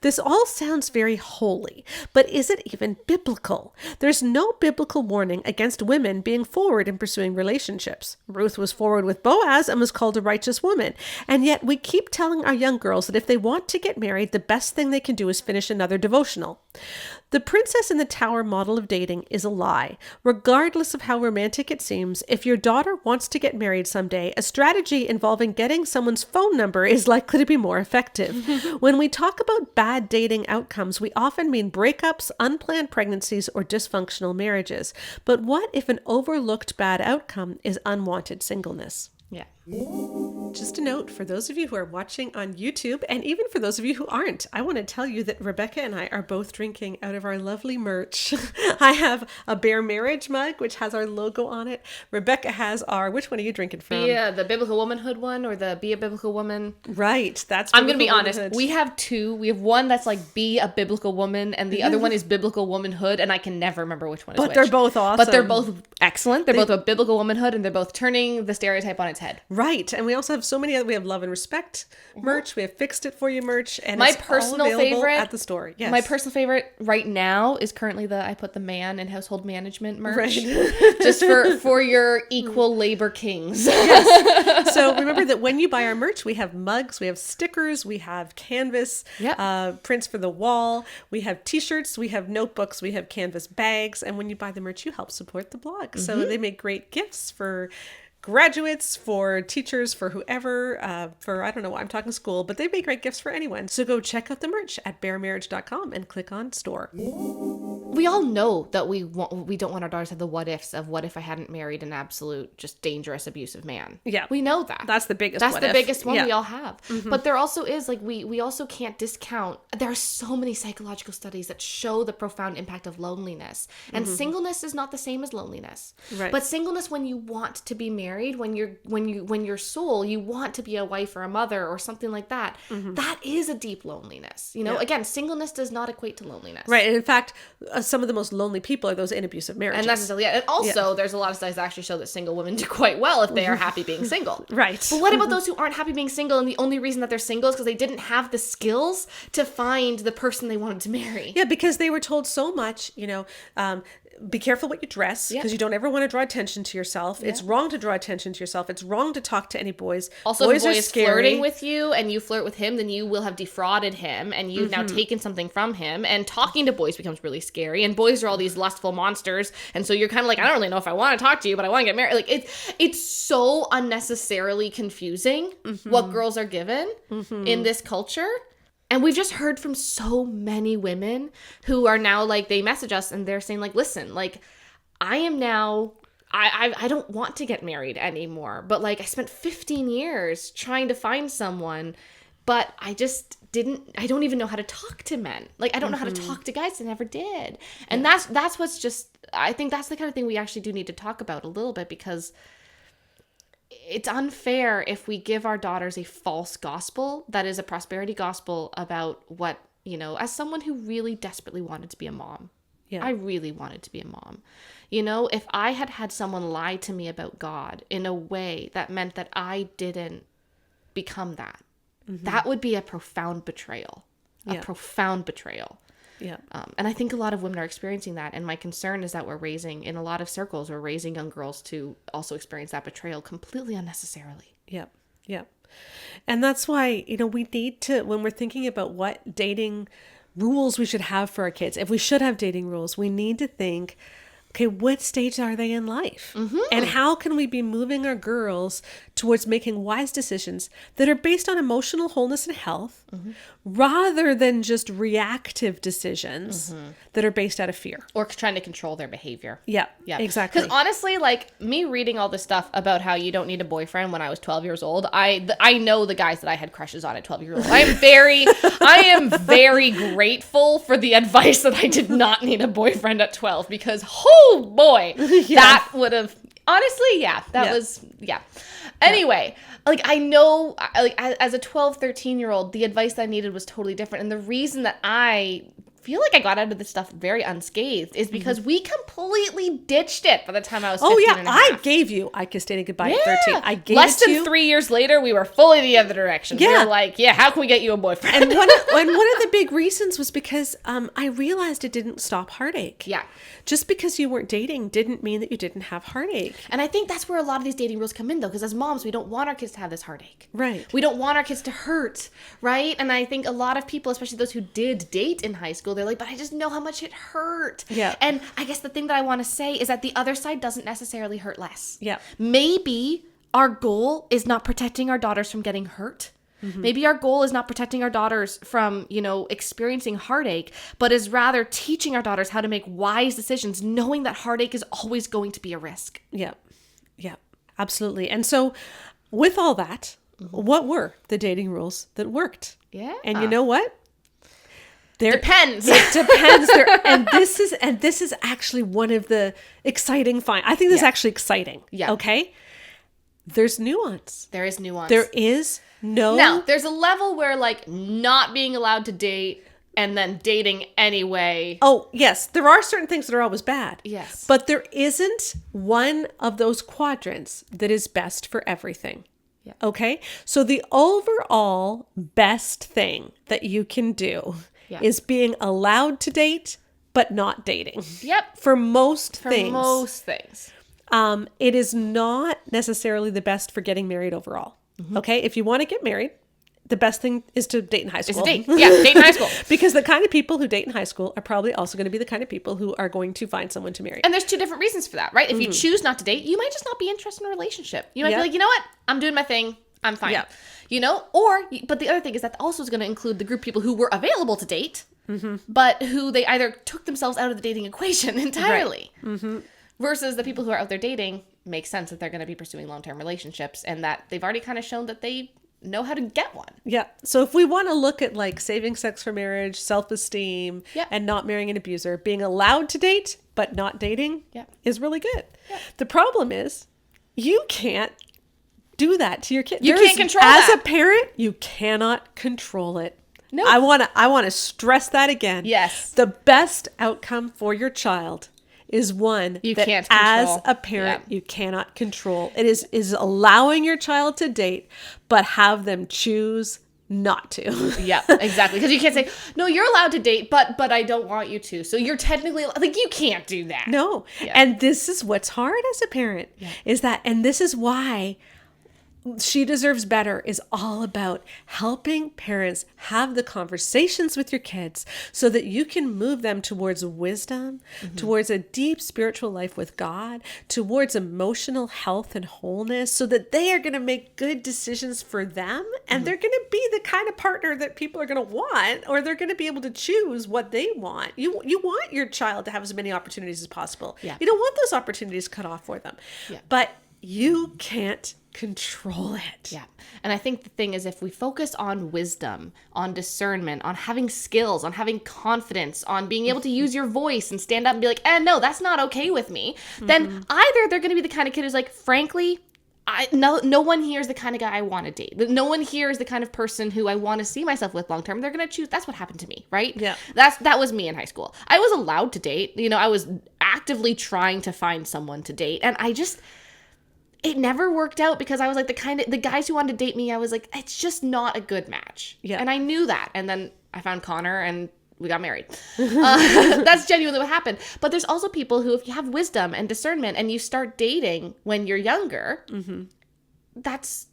This all sounds very holy, but is it even biblical? There's no biblical warning against women being forward in pursuing relationships. Ruth was forward with Boaz and was called a righteous woman. And yet we keep telling our young girls that if they want to get married, the best thing they can do is finish another devotional. The Princess in the Tower model of dating is a lie. Regardless of how romantic it seems, if your daughter wants to get married someday, a strategy involving getting someone's phone number is likely to be more effective. When we talk about bad dating outcomes, we often mean breakups, unplanned pregnancies, or dysfunctional marriages. But what if an overlooked bad outcome is unwanted singleness? Yeah. Just a note for those of you who are watching on YouTube, and even for those of you who aren't, I want to tell you that Rebecca and I are both drinking out of our lovely merch. I have a Bare Marriage mug, which has our logo on it. Rebecca has which one are you drinking from? Yeah, the Biblical Womanhood one, or the Be a Biblical Woman. Right. I'm going to be honest. We have 2. We have one that's like Be a Biblical Woman, and the other one is Biblical Womanhood, and I can never remember which one is which. But they're both awesome. But they're both excellent. They're both about biblical womanhood, and they're both turning the stereotype on its head. Right. And we also have so many other, we have Love and Respect merch. We have Fixed It For You merch. And my it's personal all available favorite at the store. Yes. My personal favorite right now is currently I put the man and household management merch. Right. Just for your equal labor kings. Yes. So remember that when you buy our merch, we have mugs, we have stickers, we have canvas prints for the wall, we have t-shirts, we have notebooks, we have canvas bags. And when you buy the merch, you help support the blog. So they make great gifts for graduates, for teachers, for whoever, for, I don't know, I'm talking school, but they make great gifts for anyone. So go check out the merch at baremarriage.com and click on store. We all know that we don't want our daughters to have the what ifs of what if I hadn't married an absolute, just dangerous, abusive man. Yeah. We know that. That's the biggest That's what the if. biggest one we all have. But there also is, like, we also can't discount, there are so many psychological studies that show the profound impact of loneliness. And singleness is not the same as loneliness. Right. But singleness, when you want to be married, when your soul, you want to be a wife or a mother or something like that, that is a deep loneliness. Again, singleness does not equate to loneliness. Right. And in fact, some of the most lonely people are those in abusive marriages. And necessarily, and also there's a lot of studies that actually show that single women do quite well if they are happy being single. Right. But what about those who aren't happy being single, and the only reason that they're single is because they didn't have the skills to find the person they wanted to marry? Yeah, because they were told so much, be careful what you dress, because you don't ever want to draw attention to yourself. It's wrong to draw attention to yourself. It's wrong to talk to any boys. Also, boys if a boy are is scary. flirting with you and you flirt with him, then you will have defrauded him and you've now taken something from him. And talking to boys becomes really scary. And boys are all these lustful monsters. And so you're kind of like, I don't really know if I want to talk to you, but I want to get married. Like it's so unnecessarily confusing what girls are given in this culture. And we've just heard from so many women who are now like, they message us and they're saying like, listen, like I am now, I don't want to get married anymore. But like I spent 15 years trying to find someone, but I don't even know how to talk to men. Like I don't know how to talk to guys. I never did. And that's what's just, I think that's the kind of thing we actually do need to talk about a little bit, because it's unfair if we give our daughters a false gospel that is a prosperity gospel about what, as someone who really desperately wanted to be a mom. Yeah. I really wanted to be a mom. If I had someone lie to me about God in a way that meant that I didn't become that, that would be a profound betrayal. A profound betrayal. Yeah. And I think a lot of women are experiencing that. And my concern is that in a lot of circles, we're raising young girls to also experience that betrayal completely unnecessarily. Yep. Yep. And that's why, we need to, when we're thinking about what dating rules we should have for our kids, if we should have dating rules, we need to think, okay, what stage are they in life? And how can we be moving our girls towards making wise decisions that are based on emotional wholeness and health, rather than just reactive decisions that are based out of fear? Or trying to control their behavior. Yeah, exactly. Because honestly, like me reading all this stuff about how you don't need a boyfriend when I was 12 years old, I know the guys that I had crushes on at 12 years old. I am very grateful for the advice that I did not need a boyfriend at 12, because oh boy, that would have, honestly, was. Anyway, like I know, like as a 12, 13-year-old, the advice that I needed was totally different. And the reason that I feel like I got out of this stuff very unscathed is because we completely ditched it by the time I was 15 and a half. I gave you I Kissed Dating Goodbye at 13. I gave Less it to than you. 3 years later, we were fully the other direction. Yeah. We were like, how can we get you a boyfriend? And one of the big reasons was because I realized it didn't stop heartache. Yeah. Just because you weren't dating didn't mean that you didn't have heartache. And I think that's where a lot of these dating rules come in, though, because as moms, we don't want our kids to have this heartache. Right. We don't want our kids to hurt, right? And I think a lot of people, especially those who did date in high school, they're like, but I just know how much it hurt. Yeah. And I guess the thing that I want to say is that the other side doesn't necessarily hurt less. Yeah. Maybe our goal is not protecting our daughters from getting hurt. Maybe our goal is not protecting our daughters from, experiencing heartache, but is rather teaching our daughters how to make wise decisions, knowing that heartache is always going to be a risk. Yeah. Yeah, absolutely. And so with all that, what were the dating rules that worked? Yeah. And you know what? Depends. It depends. And this is actually one of the exciting I think this is actually exciting. Yeah. Okay. There's nuance. There is nuance. There is no. Now, there's a level where like not being allowed to date and then dating anyway. Oh, yes. There are certain things that are always bad. Yes. But there isn't one of those quadrants that is best for everything. Yeah. Okay. So the overall best thing that you can do is being allowed to date, but not dating. Yep. For most things. For most things. It is not necessarily the best for getting married overall. Okay. If you want to get married, the best thing is to date in high school. Date in high school. Because the kind of people who date in high school are probably also going to be the kind of people who are going to find someone to marry. And there's two different reasons for that, right? If you choose not to date, you might just not be interested in a relationship. You might be like, you know what? I'm doing my thing. I'm fine. Yep. But the other thing is that also is going to include the group of people who were available to date, but who they either took themselves out of the dating equation entirely. Right. Versus the people who are out there dating, makes sense that they're going to be pursuing long-term relationships and that they've already kind of shown that they know how to get one. Yeah. So if we want to look at like saving sex for marriage, self-esteem, and not marrying an abuser, being allowed to date but not dating is really good. Yeah. The problem is you can't do that to your kid. You can't control that. As a parent, you cannot control it. No. I want to stress that again. Yes. The best outcome for your child is one You that can't as control. a parent Yeah. you cannot control. It is allowing your child to date, but have them choose not to. Yeah, exactly. Because you can't say, no, you're allowed to date, but I don't want you to. So you're technically, like, you can't do that. No. Yeah. And this is what's hard as a parent is that, and this is why She Deserves Better is all about helping parents have the conversations with your kids so that you can move them towards wisdom, towards a deep spiritual life with God, towards emotional health and wholeness, so that they are going to make good decisions for them and they're going to be the kind of partner that people are going to want, or they're going to be able to choose what they want. You want your child to have as many opportunities as possible. Yeah. You don't want those opportunities cut off for them. Yeah. But you can't control it. Yeah. And I think the thing is, if we focus on wisdom, on discernment, on having skills, on having confidence, on being able to use your voice and stand up and be like, no, that's not okay with me, then either they're going to be the kind of kid who's like, frankly, no one here is the kind of guy I want to date. No one here is the kind of person who I want to see myself with long term. They're going to choose. That's what happened to me, right? Yeah. That was me in high school. I was allowed to date. I was actively trying to find someone to date. And it never worked out because I was like the guys who wanted to date me, I was like, it's just not a good match. Yeah. And I knew that. And then I found Connor and we got married. That's genuinely what happened. But there's also people who, if you have wisdom and discernment and you start dating when you're younger,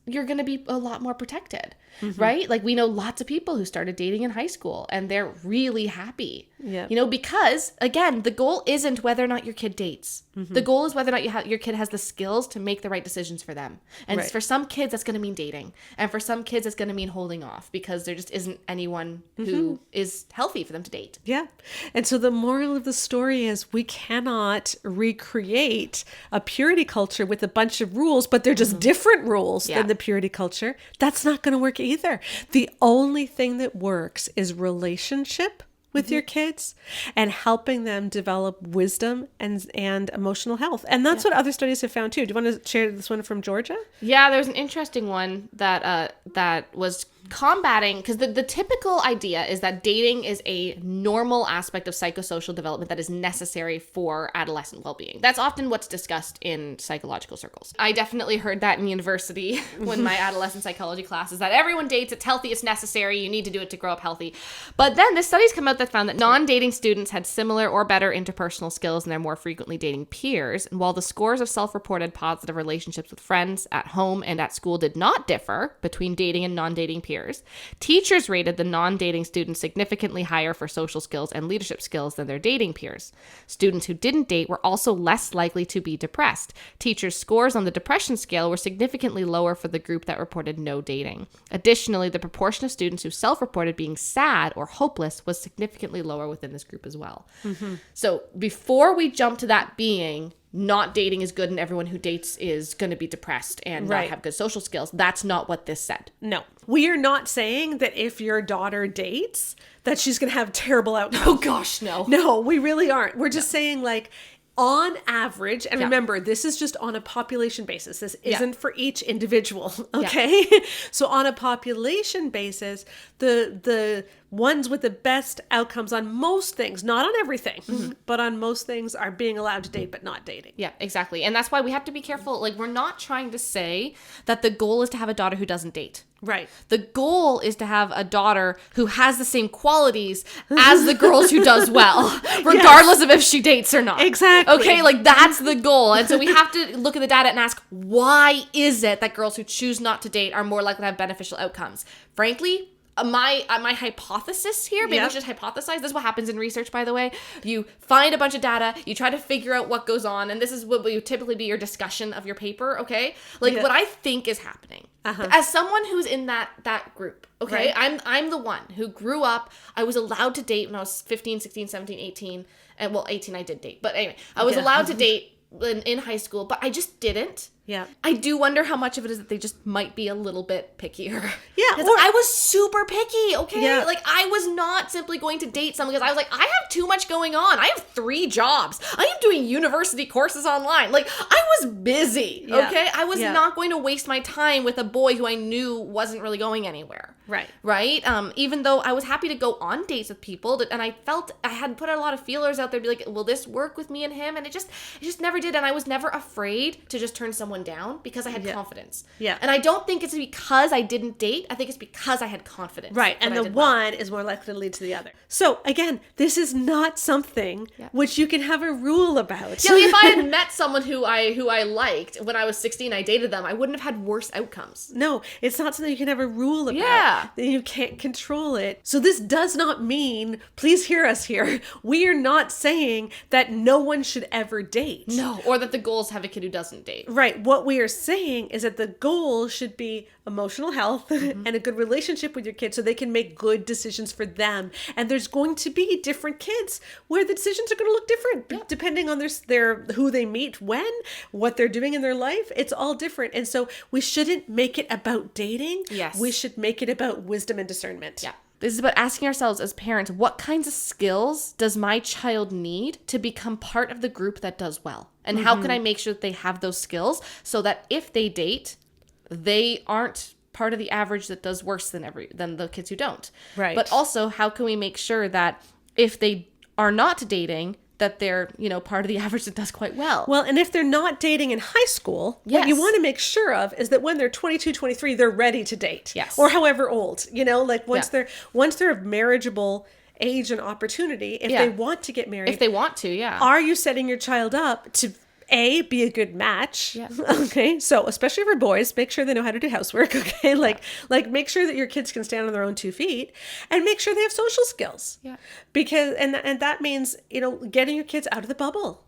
you're going to be a lot more protected, right? Like, we know lots of people who started dating in high school and they're really happy, because, again, the goal isn't whether or not your kid dates. The goal is whether or not your kid has the skills to make the right decisions for them. And Right. for some kids, that's going to mean dating. And for some kids, it's going to mean holding off because there just isn't anyone who is healthy for them to date. Yeah. And so the moral of the story is we cannot recreate a purity culture with a bunch of rules, but they're just different rules than the purity culture. That's not going to work either. The only thing that works is relationship with your kids and helping them develop wisdom and emotional health. And that's what other studies have found too. Do you want to share this one from Georgia? Yeah, there's an interesting one that was combating, because the typical idea is that dating is a normal aspect of psychosocial development that is necessary for adolescent well-being. That's often what's discussed in psychological circles. I definitely heard that in university when my adolescent psychology class is that everyone dates, it's healthy, it's necessary, you need to do it to grow up healthy. But then the studies come out that found that non-dating students had similar or better interpersonal skills and they're more frequently dating peers. And while the scores of self-reported positive relationships with friends at home and at school did not differ between dating and non-dating peers, teachers rated the non-dating students significantly higher for social skills and leadership skills than their dating peers. Students who didn't date were also less likely to be depressed. Teachers' scores on the depression scale were significantly lower for the group that reported no dating. Additionally, the proportion of students who self-reported being sad or hopeless was significantly lower within this group as well. So before we jump to that being not dating is good and everyone who dates is going to be depressed and not have good social skills, that's not what this said. No. We are not saying that if your daughter dates, that she's going to have terrible outcomes. Oh gosh, no. No, we really aren't. We're just saying, like, on average, and remember, this is just on a population basis. This isn't for each individual, okay? So on a population basis, the ones with the best outcomes on most things, not on everything, but on most things, are being allowed to date but not dating. Yeah, exactly. And that's why we have to be careful. Like, we're not trying to say that the goal is to have a daughter who doesn't date. Right. The goal is to have a daughter who has the same qualities as the girls who does well, regardless of if she dates or not. Exactly. Okay, like, that's the goal. And so we have to look at the data and ask, why is it that girls who choose not to date are more likely to have beneficial outcomes? Frankly, my hypothesis here, maybe we should hypothesize. This is what happens in research, by the way. You find a bunch of data, you try to figure out what goes on, and this is what will typically be your discussion of your paper, okay? Like, what I think is happening, as someone who's in that group, okay? Right. I'm the one who grew up, I was allowed to date when I was 15, 16, 17, 18, and well, 18 I did date, but anyway, I was allowed to date in high school, but I just didn't. Yeah. I do wonder how much of it is that they just might be a little bit pickier. Yeah. Because I was super picky, okay? Yeah. Like, I was not simply going to date someone because I was like, I have too much going on. I have 3 jobs. I am doing university courses online. Like, I was busy, okay? I was not going to waste my time with a boy who I knew wasn't really going anywhere. Right. Right? Even though I was happy to go on dates with people, and I felt I had put a lot of feelers out there to be like, will this work with me and him? And it just never did. And I was never afraid to just turn someone down because I had confidence. Yeah. And I don't think it's because I didn't date. I think it's because I had confidence. Right. And the one is more likely to lead to the other. So again, this is not something which you can have a rule about. Yeah, if I had met someone who I liked when I was 16, I dated them, I wouldn't have had worse outcomes. No, it's not something you can have a rule about. Yeah. You can't control it. So this does not mean, please hear us here, we are not saying that no one should ever date. No, or that the goal is to have a kid who doesn't date. Right. What we are saying is that the goal should be emotional health and a good relationship with your kids so they can make good decisions for them. And there's going to be different kids where the decisions are going to look different depending on their who they meet when, what they're doing in their life. It's all different. And so we shouldn't make it about dating. Yes. We should make it about wisdom and discernment. Yeah. This is about asking ourselves as parents, what kinds of skills does my child need to become part of the group that does well? And how can I make sure that they have those skills so that if they date, they aren't part of the average that does worse than the kids who don't. Right. But also, how can we make sure that if they are not dating, that they're, part of the average that does quite well. Well, and if they're not dating in high school, what you want to make sure of is that when they're 22, 23, they're ready to date. Yes. Or however old, like once they're of marriageable age and opportunity, if they want to get married. If they want to, Are you setting your child up to be a good match? Yeah. Okay. So especially for boys, make sure they know how to do housework. Okay. Like make sure that your kids can stand on their own 2 feet and make sure they have social skills. Yeah. Because, and that means, getting your kids out of the bubble,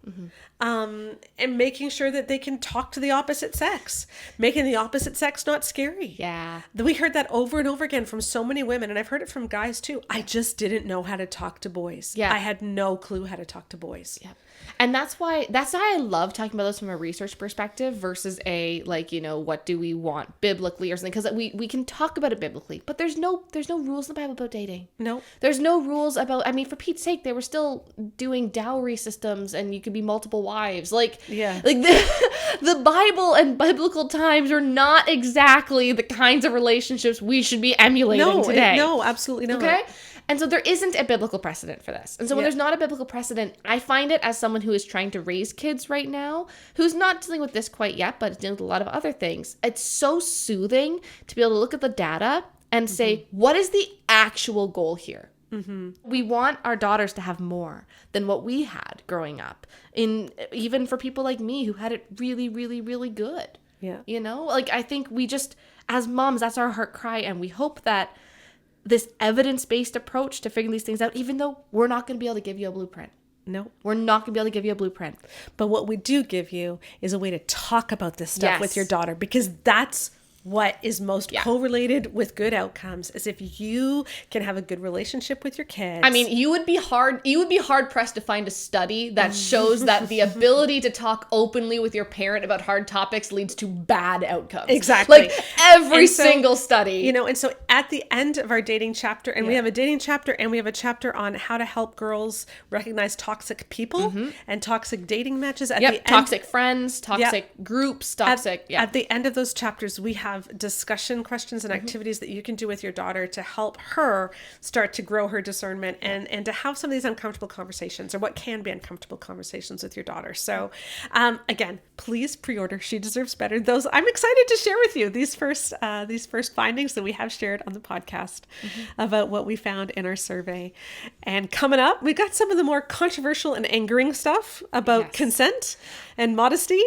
and making sure that they can talk to the opposite sex, making the opposite sex not scary. Yeah. We heard that over and over again from so many women, and I've heard it from guys too. I just didn't know how to talk to boys. Yeah. I had no clue how to talk to boys. Yeah. And that's why I love talking about this from a research perspective versus what do we want biblically or something, because we can talk about it biblically, but there's no rules in the Bible about dating. No. There's no rules about, for Pete's sake, they were still doing dowry systems and you could be multiple wives. The Bible and biblical times are not exactly the kinds of relationships we should be emulating today. No, absolutely not. Okay? And so there isn't a biblical precedent for this. And so when there's not a biblical precedent, I find it as someone who is trying to raise kids right now, who's not dealing with this quite yet, but is dealing with a lot of other things. It's so soothing to be able to look at the data and say, what is the actual goal here? Mm-hmm. We want our daughters to have more than what we had growing up. Even for people like me who had it really, really, really good. Yeah. I think we just, as moms, that's our heart cry. And we hope that this evidence-based approach to figuring these things out, even though we're not going to be able to give you a blueprint. No. We're not going to be able to give you a blueprint. But what we do give you is a way to talk about this stuff with your daughter, because that's what is most correlated with good outcomes, is if you can have a good relationship with your kids. You would be hard pressed to find a study that shows that the ability to talk openly with your parent about hard topics leads to bad outcomes. Exactly. Every single study. And so at the end of our dating chapter, and we have a dating chapter and we have a chapter on how to help girls recognize toxic people and toxic dating matches. At the end, toxic friends, toxic groups, toxic. At the end of those chapters, we have discussion questions and activities that you can do with your daughter to help her start to grow her discernment and to have some of these uncomfortable conversations, or what can be uncomfortable conversations with your daughter. So again, please pre-order She Deserves Better. Those I'm excited to share with you these first findings that we have shared on the podcast about what we found in our survey. And coming up, we got some of the more controversial and angering stuff about consent and modesty.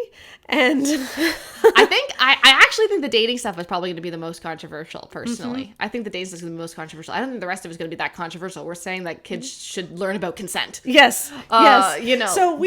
And I actually think the dating stuff is probably going to be the most controversial, personally. I think the dating stuff is going to be the most controversial. I don't think the rest of it is going to be that controversial. We're saying that kids should learn about consent. Yes. So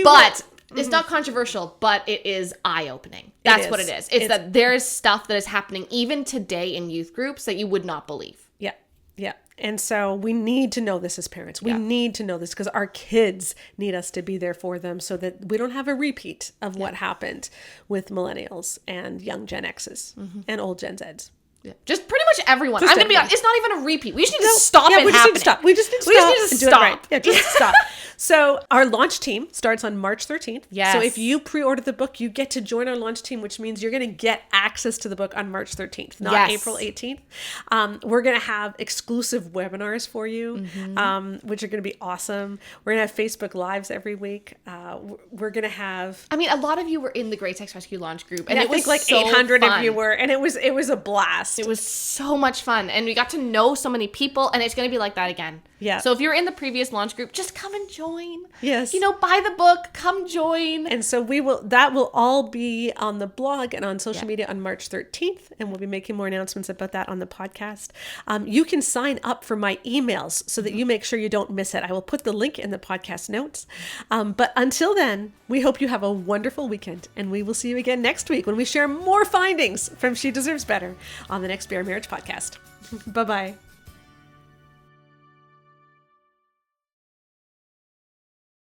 it's not controversial, but it is eye-opening. That's what it is. It's that there is stuff that is happening even today in youth groups that you would not believe. Yeah. And so we need to know this as parents. We need to know this because our kids need us to be there for them so that we don't have a repeat of what happened with millennials and young Gen X's and old Gen Z's. Yeah. Just pretty much everyone. I'm going to be honest, it's not even a repeat. We just need to stop it happening. We just need to stop. stop. Right. Yeah, just stop. So our launch team starts on March 13th. Yes. So if you pre-order the book, you get to join our launch team, which means you're going to get access to the book on March 13th, not April 18th. We're going to have exclusive webinars for you, which are going to be awesome. We're going to have Facebook Lives every week. We're going to have... I mean, a lot of you were in the Great Text Rescue launch group. And I it was think like so 800 fun. of you were, and it was a blast. It was so much fun. And we got to know so many people, and it's going to be like that again. Yeah. So if you're in the previous launch group, just come and join. Yes. You know, buy the book, come join. And so that will all be on the blog and on social media on March 13th. And we'll be making more announcements about that on the podcast. You can sign up for my emails so that you make sure you don't miss it. I will put the link in the podcast notes. But until then, we hope you have a wonderful weekend. And we will see you again next week when we share more findings from She Deserves Better on the next Bare Marriage podcast. Bye-bye.